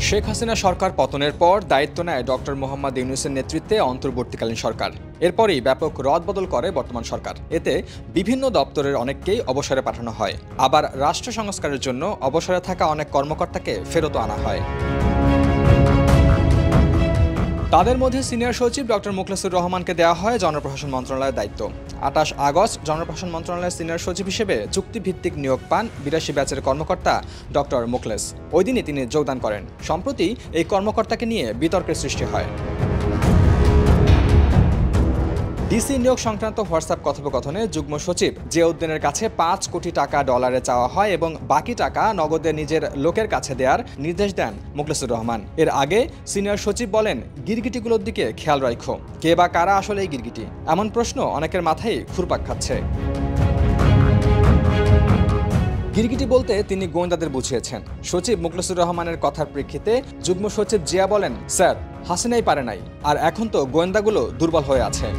শেখ হাসিনা সরকার পতনের পর দায়িত্ব নেয় ডক্টর মোহাম্মদ ইউনূসের নেতৃত্বে অন্তর্বর্তীকালীন সরকার। এরপরই ব্যাপক রদবদল করে বর্তমান সরকার। এতে বিভিন্ন দপ্তরের অনেককেই অবসরে পাঠানো হয়, আবার রাষ্ট্র সংস্কারের জন্য অবসরে থাকা অনেক কর্মকর্তাকে ফেরত আনা হয়। তাদের মধ্যে সিনিয়র সচিব ডক্টর মুখলেসুর রহমানকে দেওয়া হয় জনপ্রশাসন মন্ত্রণালয়ের দায়িত্ব। ২৮ আগস্ট জনপ্রশাসন মন্ত্রণালয়ের সিনিয়র সচিব হিসেবে চুক্তিভিত্তিক নিয়োগ পান ৮২ ব্যাচের কর্মকর্তা ডক্টর মুখলেস। ওই দিনই তিনি যোগদান করেন। সম্প্রতি এই কর্মকর্তাকে নিয়ে বিতর্কের সৃষ্টি হয়। ডিসি নিয়োগ সংক্রান্ত হোয়াটসঅ্যাপ কথোপকথনে যুগ্ম সচিব জিয়াউদ্দিনের কাছে ৫ কোটি টাকা ডলারে চাওয়া হয় এবং বাকি টাকা নগদে নিজের লোকের কাছে দেওয়ার নির্দেশ দেন মুখলেসুর রহমান। এর আগে সিনিয়র সচিব বলেন, গিরগিটিগুলোর দিকে খেয়াল রাখো, কে বা কারা আসলে এই গিরগিটি? এমন প্রশ্ন অনেকের মাথায় ঘুরপাক খাচ্ছে। গিরগিটি বলতে তিনি গোয়েন্দাদের বুঝিয়েছেন। সচিব মুখলেসুর রহমানের কথার প্রেক্ষিতে যুগ্ম সচিব জিয়া বলেন, স্যার, হাসিনাই পারে নাই, আর এখন তো গোয়েন্দাগুলো দুর্বল হয়ে আছে।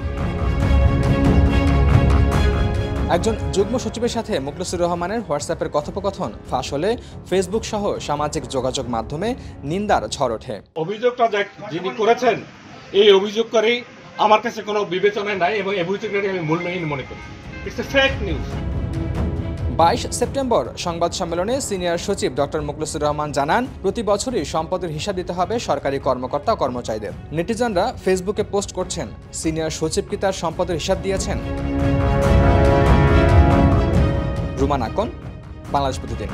একজন যুগ্ম সচিবের সাথে মুখলেসুর রহমানের হোয়াটসঅ্যাপের কথোপকথন ফাঁস হলে ফেসবুক সহ সামাজিক যোগাযোগ মাধ্যমে নিন্দার ঝড় ওঠে। অভিযোগটা যিনি করেছেন, এই অভিযোগকারী আমার কাছে কোনো বিবেচনায় নাই এবং অভিযোগকারী আমি মূল্যহীন মনে করি। It's a fake news. ২২ September সংবাদ সম্মেলনে সিনিয়র সচিব ডক্টর মুখলেসুর রহমান জানান, প্রতি বছরই সম্পদের হিসাব দিতে হবে সরকারি কর্মকর্তা কর্মচারীদের। নেটিজনরা ফেসবুকে পোস্ট করছেন, সিনিয়র সচিব কি তার সম্পদের হিসাব দিয়েছেন? রুমান আকন, বাংলাদেশ প্রতিদিন।